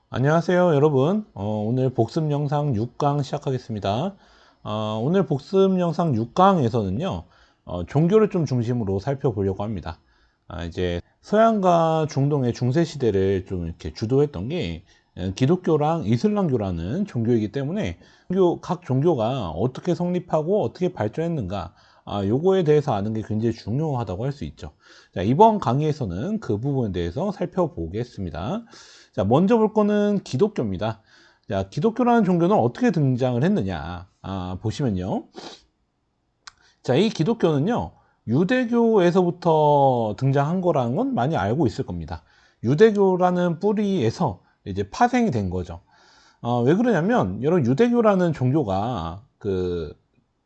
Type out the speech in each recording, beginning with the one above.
안녕하세요 여러분. 오늘 복습 영상 6강 시작하겠습니다. 오늘 복습 영상 6강에서는요 종교를 좀 중심으로 살펴보려고 합니다. 이제 서양과 중동의 중세 시대를 좀 이렇게 주도했던 게 기독교랑 이슬람교라는 종교이기 때문에 각 종교가 어떻게 성립하고 어떻게 발전했는가, 요거에 대해서 아는 게 굉장히 중요하다고 할 수 있죠. 자, 이번 강의에서는 그 부분에 대해서 살펴보겠습니다. 자, 먼저 볼 거는 기독교입니다. 자, 기독교라는 종교는 어떻게 등장을 했느냐, 보시면요. 자, 이 기독교는요, 유대교에서부터 등장한 거라는 건 많이 알고 있을 겁니다. 유대교라는 뿌리에서 이제 파생이 된 거죠. 왜 그러냐면, 여러분, 유대교라는 종교가 그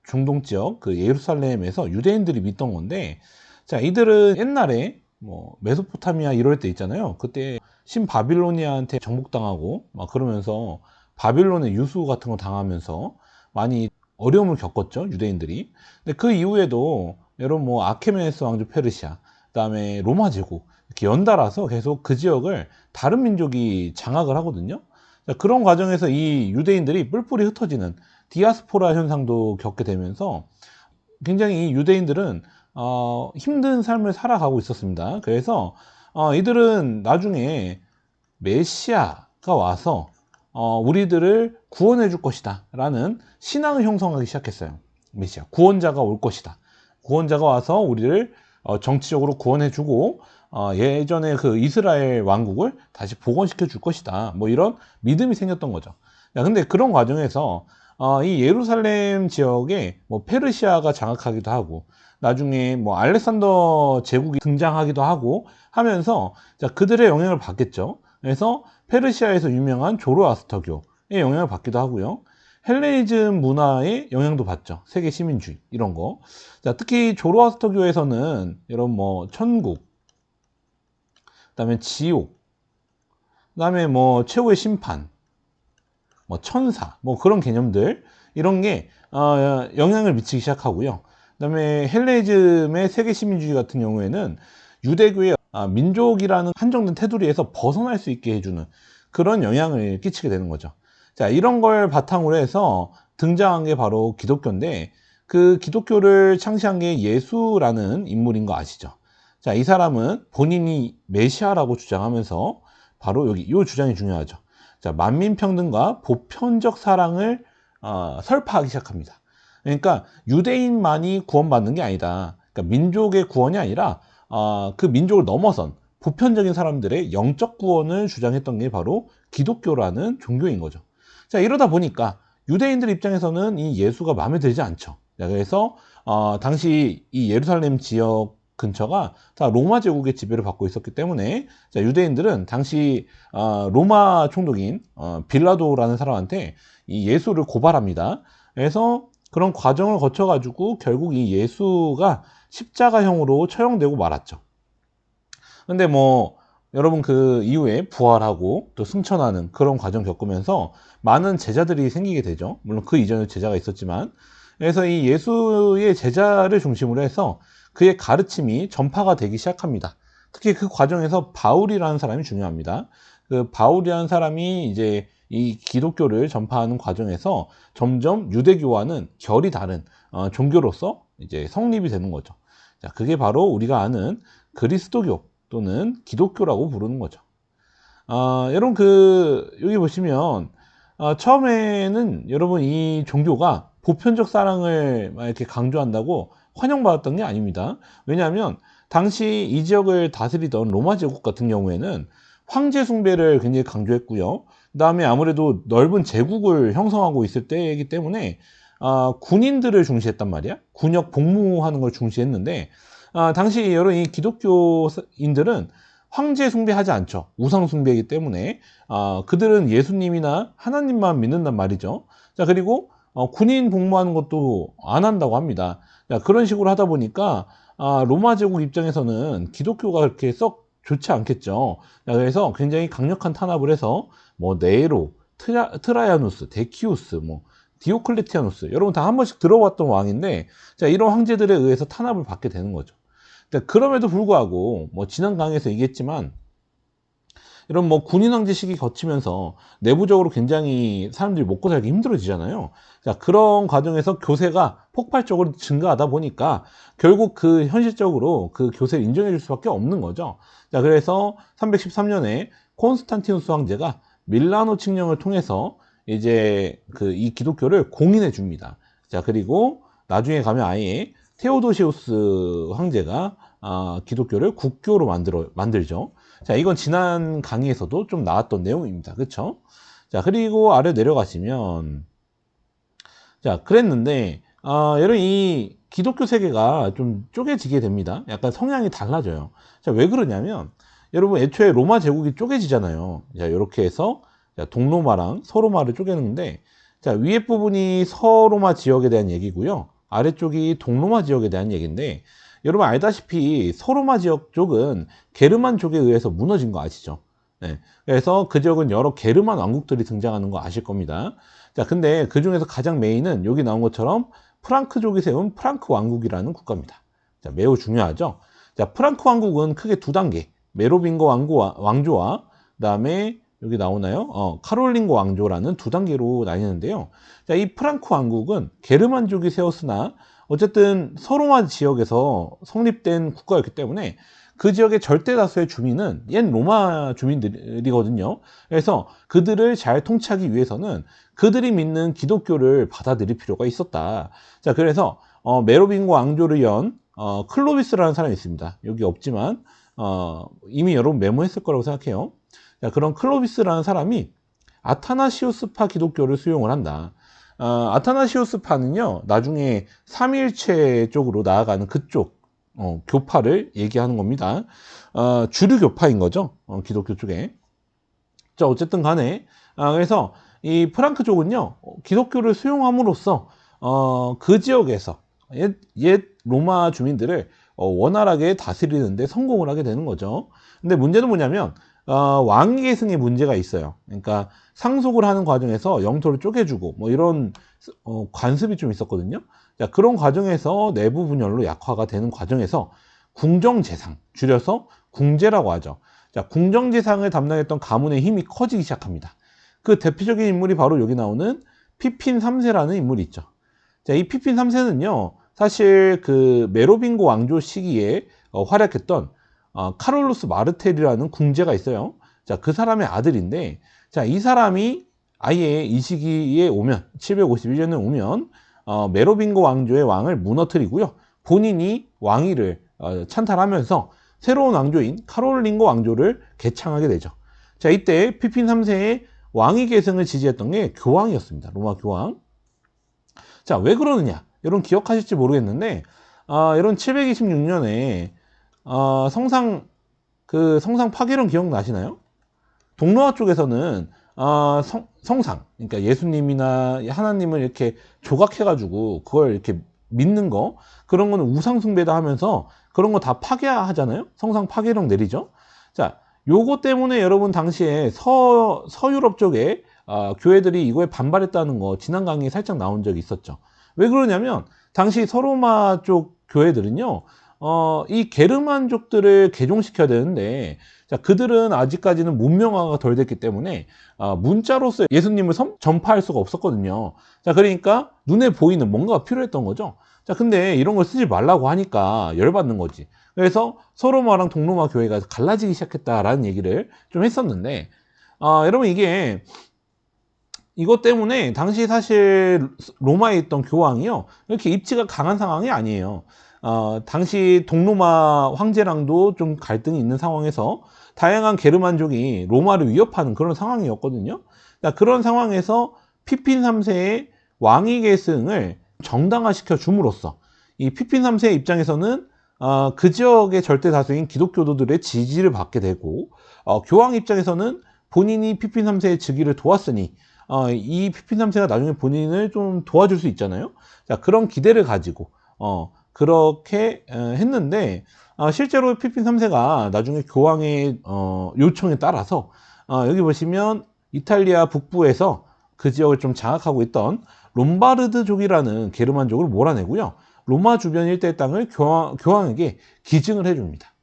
중동 지역, 그 예루살렘에서 유대인들이 믿던 건데, 자, 이들은 옛날에 뭐 메소포타미아 이럴 때 있잖아요. 그때 신바빌로니아한테 정복당하고 막 그러면서 바빌론의 유수 같은 거 당하면서 많이 어려움을 겪었죠, 유대인들이. 근데 그 이후에도 여러분 뭐 아케메네스 왕조 페르시아, 그다음에 로마 제국 이렇게 연달아서 계속 그 지역을 다른 민족이 장악을 하거든요. 자, 그런 과정에서 이 유대인들이 뿔뿔이 흩어지는 디아스포라 현상도 겪게 되면서 굉장히 이 유대인들은 힘든 삶을 살아가고 있었습니다. 그래서 이들은 나중에 메시아가 와서 우리들을 구원해 줄 것이다 라는 신앙을 형성하기 시작했어요. 메시아, 구원자가 올 것이다. 구원자가 와서 우리를 정치적으로 구원해 주고 예전에 그 이스라엘 왕국을 다시 복원시켜 줄 것이다, 뭐 이런 믿음이 생겼던 거죠. 근데 그런 과정에서 이 예루살렘 지역에 뭐 페르시아가 장악하기도 하고, 나중에 뭐 알렉산더 제국이 등장하기도 하고 하면서, 자, 그들의 영향을 받겠죠. 그래서 페르시아에서 유명한 조로아스터교의 영향을 받기도 하고요. 헬레니즘 문화의 영향도 받죠. 세계 시민주의 이런 거. 자, 특히 조로아스터교에서는 여러분 뭐 천국, 그다음에 지옥, 그다음에 뭐 최후의 심판, 뭐 천사, 뭐 그런 개념들, 이런 게 영향을 미치기 시작하고요. 그다음에 헬레니즘의 세계 시민주의 같은 경우에는 유대교의 민족이라는 한정된 테두리에서 벗어날 수 있게 해주는 그런 영향을 끼치게 되는 거죠. 자, 이런 걸 바탕으로 해서 등장한 게 바로 기독교인데, 그 기독교를 창시한 게 예수라는 인물인 거 아시죠? 자, 이 사람은 본인이 메시아라고 주장하면서 바로 여기 이 주장이 중요하죠. 자, 만민평등과 보편적 사랑을 설파하기 시작합니다. 그러니까 유대인만이 구원받는 게 아니다. 그러니까 민족의 구원이 아니라 그 민족을 넘어선 보편적인 사람들의 영적 구원을 주장했던 게 바로 기독교라는 종교인 거죠. 자, 이러다 보니까 유대인들 입장에서는 이 예수가 마음에 들지 않죠. 자, 그래서 당시 이 예루살렘 지역 근처가 다 로마 제국의 지배를 받고 있었기 때문에, 자, 유대인들은 당시 로마 총독인 빌라도라는 사람한테 이 예수를 고발합니다. 그래서 그런 과정을 거쳐 가지고 결국 이 예수가 십자가형으로 처형되고 말았죠. 근데 뭐 여러분 그 이후에 부활하고 또 승천하는 그런 과정 겪으면서 많은 제자들이 생기게 되죠. 물론 그 이전에 제자가 있었지만. 그래서 이 예수의 제자를 중심으로 해서 그의 가르침이 전파가 되기 시작합니다. 특히 그 과정에서 바울이라는 사람이 중요합니다. 그 바울이라는 사람이 이제 이 기독교를 전파하는 과정에서 점점 유대교와는 결이 다른 종교로서 이제 성립이 되는 거죠. 자, 그게 바로 우리가 아는 그리스도교 또는 기독교라고 부르는 거죠. 여러분 여기 보시면 처음에는 여러분 이 종교가 보편적 사랑을 막 이렇게 강조한다고 환영받았던 게 아닙니다. 왜냐하면 당시 이 지역을 다스리던 로마 제국 같은 경우에는 황제 숭배를 굉장히 강조했고요. 그 다음에 아무래도 넓은 제국을 형성하고 있을 때이기 때문에 군인들을 중시했단 말이야. 군역 복무하는 걸 중시했는데, 당시 여러 이 기독교인들은 황제 숭배하지 않죠. 우상 숭배이기 때문에 그들은 예수님이나 하나님만 믿는단 말이죠. 자, 그리고 군인 복무하는 것도 안 한다고 합니다. 자, 그런 식으로 하다 보니까 로마 제국 입장에서는 기독교가 그렇게 썩 좋지 않겠죠. 자, 그래서 굉장히 강력한 탄압을 해서 뭐 네로, 트라이아누스, 데키우스, 뭐 디오클레티아누스, 여러분 다 한 번씩 들어봤던 왕인데, 자, 이런 황제들에 의해서 탄압을 받게 되는 거죠. 그럼에도 불구하고 뭐 지난 강의에서 얘기했지만 이런 뭐 군인 황제 시기 거치면서 내부적으로 굉장히 사람들이 먹고 살기 힘들어지잖아요. 자, 그런 과정에서 교세가 폭발적으로 증가하다 보니까 결국 그 현실적으로 그 교세를 인정해 줄 수밖에 없는 거죠. 자, 그래서 313년에 콘스탄티누스 황제가 밀라노 칙령을 통해서 이제 그 이 기독교를 공인해 줍니다. 자, 그리고 나중에 가면 아예 테오도시우스 황제가 기독교를 국교로 만들죠. 자, 이건 지난 강의에서도 좀 나왔던 내용입니다. 그쵸? 자, 그리고 아래 내려가시면, 자, 그랬는데, 여러분, 이 기독교 세계가 좀 쪼개지게 됩니다. 약간 성향이 달라져요. 자, 왜 그러냐면, 여러분, 애초에 로마 제국이 쪼개지잖아요. 자, 이렇게 해서, 자, 동로마랑 서로마를 쪼개는데, 자, 위에 부분이 서로마 지역에 대한 얘기고요. 아래쪽이 동로마 지역에 대한 얘기인데, 여러분 알다시피 서로마 지역 쪽은 게르만족에 의해서 무너진 거 아시죠? 네. 그래서 그 지역은 여러 게르만 왕국들이 등장하는 거 아실 겁니다. 자, 근데 그 중에서 가장 메인은 여기 나온 것처럼 프랑크족이 세운 프랑크 왕국이라는 국가입니다. 자, 매우 중요하죠? 자, 프랑크 왕국은 크게 두 단계. 메로빙거 왕조와 그다음에 여기 나오나요? 카롤링거 왕조라는 두 단계로 나뉘는데요. 자, 이 프랑크 왕국은 게르만족이 세웠으나 어쨌든 서로마 지역에서 성립된 국가였기 때문에 그 지역의 절대 다수의 주민은 옛 로마 주민들이거든요. 그래서 그들을 잘 통치하기 위해서는 그들이 믿는 기독교를 받아들일 필요가 있었다. 자, 그래서 메로빙고 왕조를 연 클로비스라는 사람이 있습니다. 여기 없지만 이미 여러분 메모했을 거라고 생각해요. 자, 그런 클로비스라는 사람이 아타나시우스파 기독교를 수용을 한다. 아타나시우스파는요, 나중에 삼위일체 쪽으로 나아가는 그쪽 교파를 얘기하는 겁니다. 주류 교파인 거죠, 기독교 쪽에. 자, 어쨌든 간에 그래서 이 프랑크족은요, 기독교를 수용함으로써 그 지역에서 옛 로마 주민들을 원활하게 다스리는데 성공을 하게 되는 거죠. 근데 문제는 뭐냐면 왕위 계승에 문제가 있어요. 그러니까 상속을 하는 과정에서 영토를 쪼개주고 뭐 이런 관습이 좀 있었거든요. 자, 그런 과정에서 내부 분열로 약화가 되는 과정에서 궁정재상, 줄여서 궁제라고 하죠. 자, 궁정재상을 담당했던 가문의 힘이 커지기 시작합니다. 그 대표적인 인물이 바로 여기 나오는 피핀 3세라는 인물이 있죠. 자, 이 피핀 3세는요, 사실 그 메로빙고 왕조 시기에 활약했던 카롤루스 마르텔이라는 궁제가 있어요. 자, 그 사람의 아들인데, 자, 이 사람이 아예 이 시기에 오면, 751년에 오면, 메로빙고 왕조의 왕을 무너뜨리고요. 본인이 왕위를 찬탈하면서 새로운 왕조인 카롤링고 왕조를 개창하게 되죠. 자, 이때 피핀 3세의 왕위 계승을 지지했던 게 교황이었습니다. 로마 교황. 자, 왜 그러느냐? 여러분 기억하실지 모르겠는데, 여러분 726년에 성상 파괴론 기억나시나요? 동로아 쪽에서는 성상, 그러니까 예수님이나 하나님을 이렇게 조각해가지고 그걸 이렇게 믿는 거, 그런 거는 우상 숭배다 하면서 그런 거 다 파괴하잖아요. 성상 파괴령 내리죠. 자, 요거 때문에 여러분 당시에 서유럽 쪽에 교회들이 이거에 반발했다는 거 지난 강의에 살짝 나온 적이 있었죠. 왜 그러냐면 당시 서로마 쪽 교회들은요, 이 게르만족들을 개종시켜야 되는데, 자, 그들은 아직까지는 문명화가 덜 됐기 때문에 문자로서 예수님을 전파할 수가 없었거든요. 자, 그러니까 눈에 보이는 뭔가가 필요했던 거죠. 자, 근데 이런 걸 쓰지 말라고 하니까 열받는 거지. 그래서 서로마랑 동로마 교회가 갈라지기 시작했다라는 얘기를 좀 했었는데, 여러분 이것 때문에 당시 사실 로마에 있던 교황이요, 이렇게 입지가 강한 상황이 아니에요. 당시 동로마 황제랑도 좀 갈등이 있는 상황에서 다양한 게르만족이 로마를 위협하는 그런 상황이었거든요. 그런 상황에서 피핀 3세의 왕위 계승을 정당화시켜 줌으로써 이 피핀 3세의 입장에서는 그 지역의 절대 다수인 기독교도들의 지지를 받게 되고, 교황 입장에서는 본인이 피핀 3세의 즉위를 도왔으니 이 피핀 3세가 나중에 본인을 좀 도와줄 수 있잖아요. 자, 그런 기대를 가지고 그렇게 했는데, 실제로 피핀 3세가 나중에 교황의 요청에 따라서 여기 보시면 이탈리아 북부에서 그 지역을 좀 장악하고 있던 롬바르드족이라는 게르만족을 몰아내고요. 로마 주변 일대의 땅을 교황에게 기증을 해줍니다.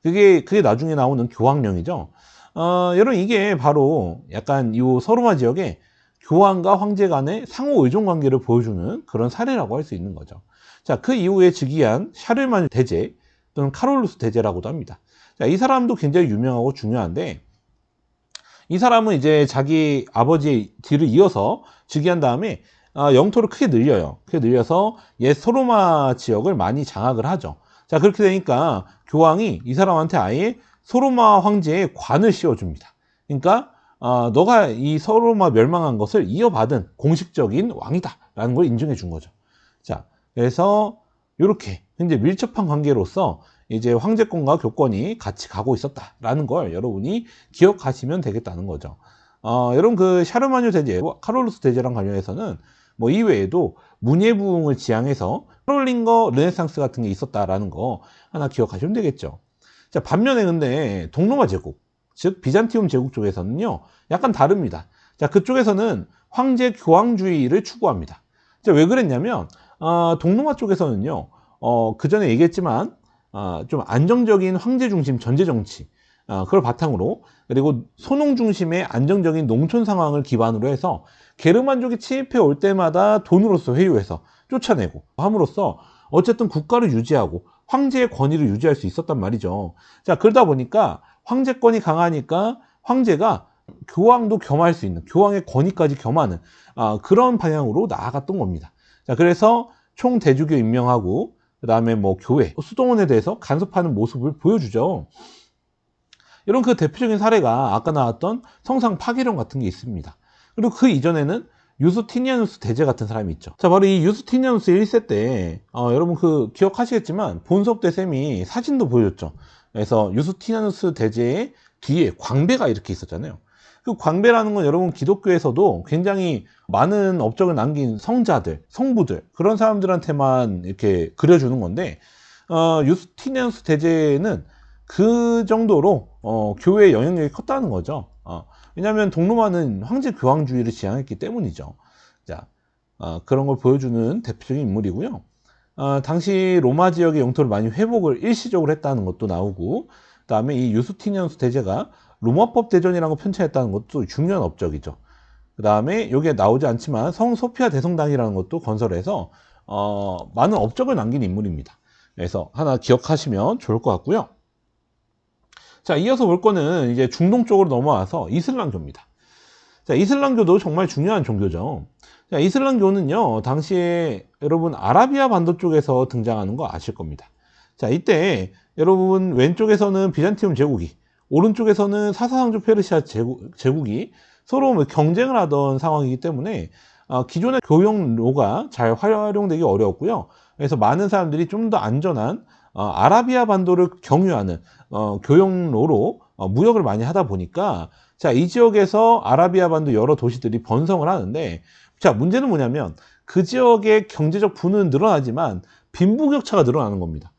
그게 나중에 나오는 교황령이죠. 여러분, 이게 바로 약간 이 서로마 지역에 교황과 황제 간의 상호 의존 관계를 보여주는 그런 사례라고 할 수 있는 거죠. 자, 그 이후에 즉위한 샤르마뉴 대제 또는 카롤루스 대제라고도 합니다. 자, 이 사람도 굉장히 유명하고 중요한데, 이 사람은 이제 자기 아버지의 뒤를 이어서 즉위한 다음에 영토를 크게 늘려요. 크게 늘려서 옛 소로마 지역을 많이 장악을 하죠. 자, 그렇게 되니까 교황이 이 사람한테 아예 소로마 황제의 관을 씌워줍니다. 그러니까 너가 이 소로마 멸망한 것을 이어받은 공식적인 왕이다 라는 걸 인정해 준 거죠. 자, 그래서 이렇게 굉장히 밀접한 관계로서 이제 황제권과 교권이 같이 가고 있었다라는 걸 여러분이 기억하시면 되겠다는 거죠. 여러분, 그 샤르마뉴 대제, 카롤루스 대제랑 관련해서는 뭐 이외에도 문예부흥을 지향해서 카롤링거 르네상스 같은 게 있었다라는 거 하나 기억하시면 되겠죠. 자, 반면에 근데 동로마 제국, 즉 비잔티움 제국 쪽에서는요 약간 다릅니다. 자, 그쪽에서는 황제 교황주의를 추구합니다. 자, 왜 그랬냐면 동로마 쪽에서는요 그 전에 얘기했지만 좀 안정적인 황제 중심 전제 정치, 그걸 바탕으로, 그리고 소농 중심의 안정적인 농촌 상황을 기반으로 해서 게르만족이 침입해 올 때마다 돈으로서 회유해서 쫓아내고 함으로써 어쨌든 국가를 유지하고 황제의 권위를 유지할 수 있었단 말이죠. 자, 그러다 보니까 황제권이 강하니까 황제가 교황도 겸할 수 있는, 교황의 권위까지 겸하는 그런 방향으로 나아갔던 겁니다. 자, 그래서 총대주교 임명하고 그 다음에 뭐 교회, 수도원에 대해서 간섭하는 모습을 보여주죠. 이런 그 대표적인 사례가 아까 나왔던 성상 파괴령 같은 게 있습니다. 그리고 그 이전에는 유스티니아누스 대제 같은 사람이 있죠. 자, 바로 이 유스티니아누스 1세 때 여러분 그 기억하시겠지만 본섭 때 쌤이 사진도 보여줬죠. 그래서 유스티니아누스 대제의 뒤에 광배가 이렇게 있었잖아요. 그 광배라는 건 여러분 기독교에서도 굉장히 많은 업적을 남긴 성자들, 성부들, 그런 사람들한테만 이렇게 그려주는 건데, 유스티니아누스 대제는 그 정도로 교회의 영향력이 컸다는 거죠. 왜냐하면 동로마는 황제 교황주의를 지향했기 때문이죠. 자, 그런 걸 보여주는 대표적인 인물이고요. 당시 로마 지역의 영토를 많이 회복을 일시적으로 했다는 것도 나오고, 그 다음에 이 유스티니아누스 대제가 로마법 대전이라는 거 편찬했다는 것도 중요한 업적이죠. 그 다음에 여기에 나오지 않지만 성 소피아 대성당이라는 것도 건설해서 많은 업적을 남긴 인물입니다. 그래서 하나 기억하시면 좋을 것 같고요. 자, 이어서 볼 거는 이제 중동 쪽으로 넘어와서 이슬람교입니다. 자, 이슬람교도 정말 중요한 종교죠. 자, 이슬람교는요, 당시에 여러분 아라비아 반도 쪽에서 등장하는 거 아실 겁니다. 자, 이때 여러분 왼쪽에서는 비잔티움 제국이, 오른쪽에서는 사사상조 페르시아 제국이 서로 경쟁을 하던 상황이기 때문에 기존의 교역로가 잘 활용되기 어려웠고요. 그래서 많은 사람들이 좀 더 안전한 아라비아 반도를 경유하는 교역로로 무역을 많이 하다 보니까, 자, 이 지역에서 아라비아 반도 여러 도시들이 번성을 하는데, 자, 문제는 뭐냐면 그 지역의 경제적 부는 늘어나지만 빈부격차가 늘어나는 겁니다.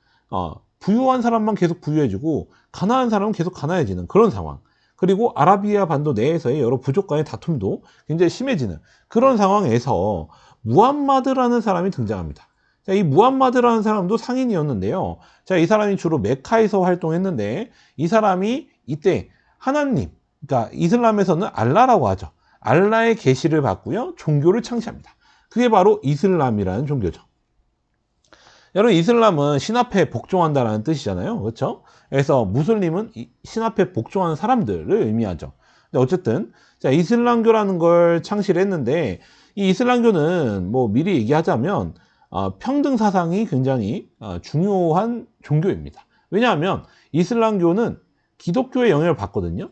부유한 사람만 계속 부유해지고 가난한 사람은 계속 가난해지는 그런 상황. 그리고 아라비아 반도 내에서의 여러 부족 간의 다툼도 굉장히 심해지는 그런 상황에서 무함마드라는 사람이 등장합니다. 자, 이 무함마드라는 사람도 상인이었는데요. 자, 이 사람이 주로 메카에서 활동했는데, 이 사람이 이때 하나님, 그러니까 이슬람에서는 알라라고 하죠. 알라의 계시를 받고요, 종교를 창시합니다. 그게 바로 이슬람이라는 종교죠. 여러분, 이슬람은 신 앞에 복종한다라는 뜻이잖아요. 그렇죠? 그래서 무슬림은 신 앞에 복종하는 사람들을 의미하죠. 근데 어쨌든 자, 이슬람교라는 걸 창시를 했는데, 이 이슬람교는 뭐 미리 얘기하자면 평등 사상이 굉장히 중요한 종교입니다. 왜냐하면 이슬람교는 기독교의 영향을 받거든요.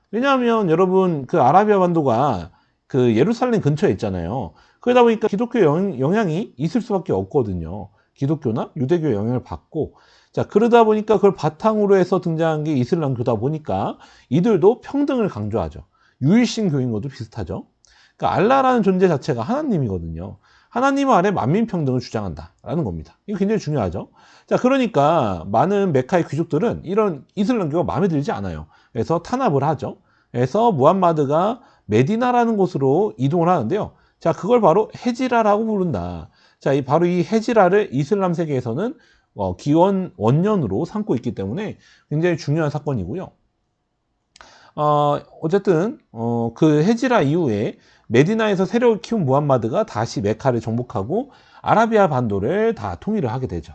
왜냐하면 여러분 그 아라비아 반도가 그 예루살렘 근처에 있잖아요. 그러다 보니까 기독교 영향이 있을 수밖에 없거든요. 기독교나 유대교의 영향을 받고, 자, 그러다 보니까 그걸 바탕으로 해서 등장한 게 이슬람교다 보니까 이들도 평등을 강조하죠. 유일신교인 것도 비슷하죠. 그러니까 알라라는 존재 자체가 하나님이거든요. 하나님 아래 만민평등을 주장한다라는 겁니다. 이거 굉장히 중요하죠. 자, 그러니까 많은 메카의 귀족들은 이런 이슬람교가 마음에 들지 않아요. 그래서 탄압을 하죠. 그래서 무함마드가 메디나라는 곳으로 이동을 하는데요. 자, 그걸 바로 헤지라라고 부른다. 자, 바로 이 헤지라를 이슬람 세계에서는 기원 원년으로 삼고 있기 때문에 굉장히 중요한 사건이고요. 어쨌든 그 헤지라 이후에 메디나에서 세력을 키운 무함마드가 다시 메카를 정복하고 아라비아 반도를 다 통일을 하게 되죠.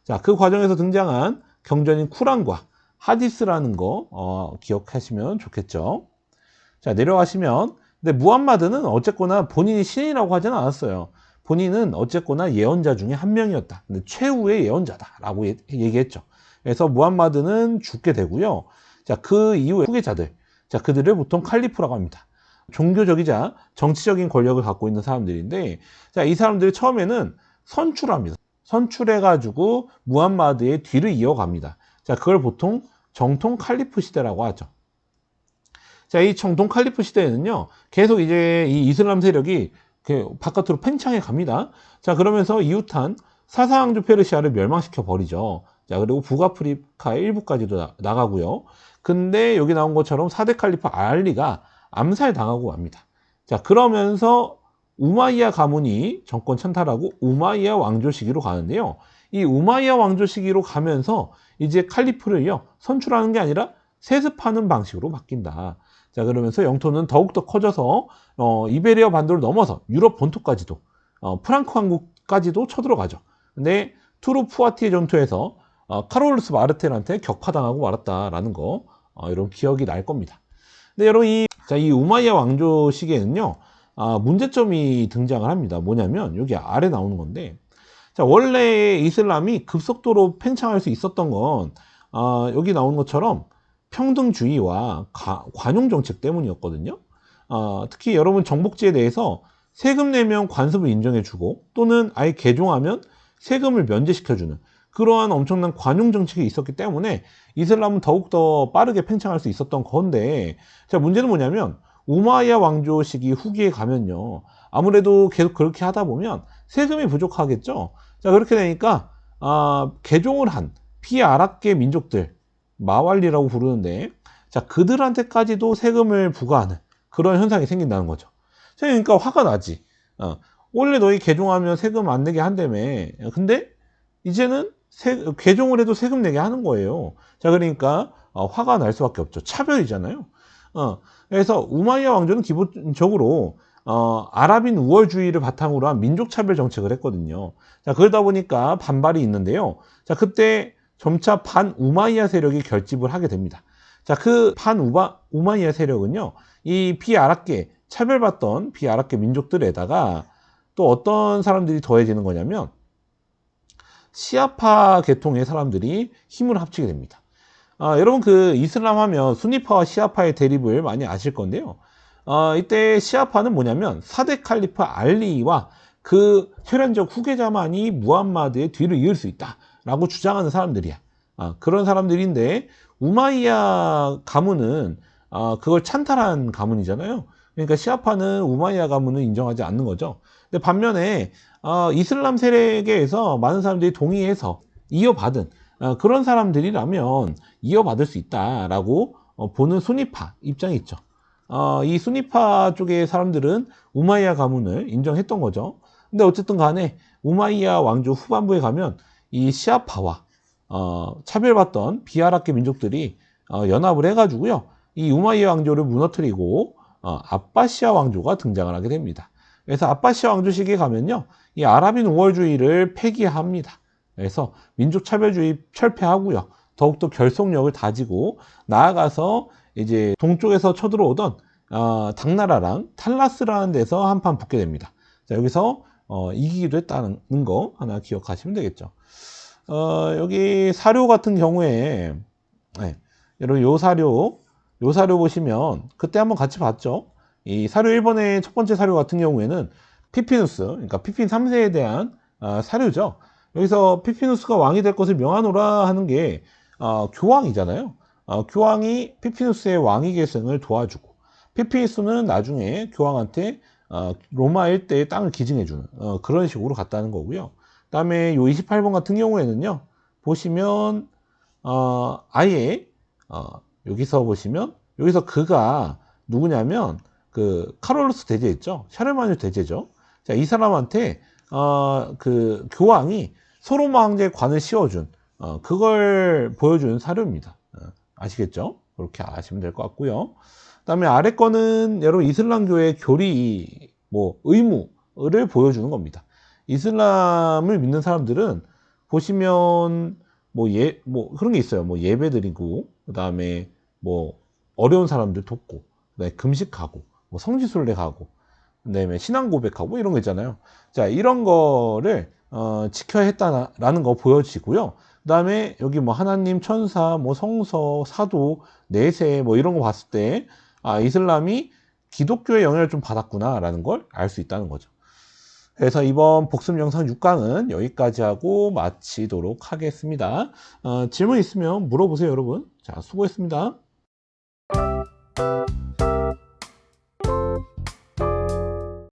자, 그 과정에서 등장한 경전인 쿠란과 하디스라는 거 기억하시면 좋겠죠. 자, 내려가시면 근데 무함마드는 어쨌거나 본인이 신이라고 하지는 않았어요. 본인은 어쨌거나 예언자 중에 한 명이었다. 근데 최후의 예언자다라고 얘기했죠. 그래서 무함마드는 죽게 되고요. 자, 그 이후에 후계자들, 자, 그들을 보통 칼리프라고 합니다. 종교적이자 정치적인 권력을 갖고 있는 사람들인데, 자, 이 사람들이 처음에는 선출합니다. 선출해가지고 무함마드의 뒤를 이어갑니다. 자, 그걸 보통 정통 칼리프 시대라고 하죠. 자, 이 정통 칼리프 시대에는요, 계속 이제 이 이슬람 세력이 바깥으로 팽창해 갑니다. 자, 그러면서 이웃한 사상왕조 페르시아를 멸망시켜 버리죠. 자, 그리고 북아프리카 일부까지도 나가고요. 근데 여기 나온 것처럼 4대 칼리프 알리가 암살당하고 맙니다. 자, 그러면서 우마이야 가문이 정권 찬탈하고 우마이야 왕조 시기로 가는데요. 이 우마이야 왕조 시기로 가면서 이제 칼리프를요, 선출하는 게 아니라 세습하는 방식으로 바뀐다. 자, 그러면서 영토는 더욱더 커져서 이베리아 반도를 넘어서 유럽 본토까지도 프랑크 왕국까지도 쳐들어가죠. 근데 투르푸아티에 전투에서 카롤루스 마르텔한테 격파당하고 말았다라는 거 여러분 기억이 날 겁니다. 근데 여러분 이 우마이야 왕조 시기에는요, 문제점이 등장을 합니다. 뭐냐면 여기 아래 나오는 건데, 자, 원래 이슬람이 급속도로 팽창할 수 있었던 건 여기 나오는 것처럼 평등주의와 관용 정책 때문이었거든요. 특히 여러분 정복지에 대해서 세금 내면 관습을 인정해주고 또는 아예 개종하면 세금을 면제시켜주는 그러한 엄청난 관용 정책이 있었기 때문에 이슬람은 더욱더 빠르게 팽창할 수 있었던 건데, 자, 문제는 뭐냐면 우마이야 왕조 시기 후기에 가면요, 아무래도 계속 그렇게 하다 보면 세금이 부족하겠죠. 자, 그렇게 되니까 개종을 한 피아랍계 민족들, 마왈리라고 부르는데, 자, 그들한테까지도 세금을 부과하는 그런 현상이 생긴다는 거죠. 그러니까 화가 나지. 원래 너희 개종하면 세금 안 내게 한다며. 근데 이제는 개종을 해도 세금 내게 하는 거예요. 자, 그러니까 화가 날 수밖에 없죠. 차별이잖아요. 그래서 우마이야 왕조는 기본적으로 아랍인 우월주의를 바탕으로 한 민족차별 정책을 했거든요. 자, 그러다 보니까 반발이 있는데요. 자, 그때 점차 반우마이야 세력이 결집을 하게 됩니다. 자, 그 반우마이야 세력은요, 이 비아랍계, 차별받던 비아랍계 민족들에다가 또 어떤 사람들이 더해지는 거냐면 시아파 계통의 사람들이 힘을 합치게 됩니다. 여러분 그 이슬람 하면 수니파와 시아파의 대립을 많이 아실 건데요. 이때 시아파는 뭐냐면 4대 칼리프 알리와 그 혈연적 후계자만이 무함마드의 뒤를 이을 수 있다라고 주장하는 사람들이야. 그런 사람들인데 우마이야 가문은 그걸 찬탈한 가문이잖아요. 그러니까 시아파는 우마이야 가문을 인정하지 않는 거죠. 근데 반면에 이슬람 세력에서 많은 사람들이 동의해서 이어받은 그런 사람들이라면 이어받을 수 있다라고 보는 수니파 입장이 있죠. 이 수니파 쪽의 사람들은 우마이야 가문을 인정했던 거죠. 근데 어쨌든 간에 우마이야 왕조 후반부에 가면 이 시아파와 차별받던 비아랍계 민족들이 연합을 해가지고요, 이 우마이야 왕조를 무너뜨리고 아바시아 왕조가 등장을 하게 됩니다. 그래서 아바시아 왕조 시기에 가면요, 이 아랍인 우월주의를 폐기합니다. 그래서 민족차별주의 철폐하고요, 더욱더 결속력을 다지고 나아가서 이제 동쪽에서 쳐들어오던 당나라랑 탈라스라는 데서 한판 붙게 됩니다. 자, 여기서 이기기도 했다는 거 하나 기억하시면 되겠죠. 여기 사료 같은 경우에, 네, 여러분 요 사료 보시면 그때 한번 같이 봤죠. 이 사료 1번의 첫 번째 사료 같은 경우에는 피피누스, 그러니까 피핀 3세에 대한 사료죠. 여기서 피피누스가 왕이 될 것을 명하노라 하는 게 교황이잖아요. 교황이 피피누스의 왕위 계승을 도와주고, 피피누스는 나중에 교황한테 로마 일대의 땅을 기증해주는 그런 식으로 갔다는 거고요. 그 다음에 요 28번 같은 경우에는요, 보시면 아예 여기서 보시면 여기서 그가 누구냐면 그 카롤루스 대제 있죠. 샤르마뉴 대제죠. 자, 이 사람한테 그 교황이 소로몬 황제의 관을 씌워준 그걸 보여준 사료입니다. 아시겠죠? 그렇게 아시면 될 것 같고요. 그다음에 아래 거는 여러분 이슬람교의 교리 뭐 의무를 보여주는 겁니다. 이슬람을 믿는 사람들은 보시면 뭐 그런 게 있어요. 뭐 예배 드리고 그다음에 뭐 어려운 사람들 돕고 그다음에 금식하고 뭐 성지순례 가고 그다음에 신앙 고백하고 이런 거 있잖아요. 자, 이런 거를 지켜야 했다라는 거 보여지고요. 그다음에 여기 뭐 하나님, 천사, 뭐 성서, 사도, 내세 뭐 이런 거 봤을 때 이슬람이 기독교의 영향을 좀 받았구나라는 걸 알 수 있다는 거죠. 그래서 이번 복습 영상 6강은 여기까지 하고 마치도록 하겠습니다. 질문 있으면 물어보세요, 여러분. 자, 수고했습니다.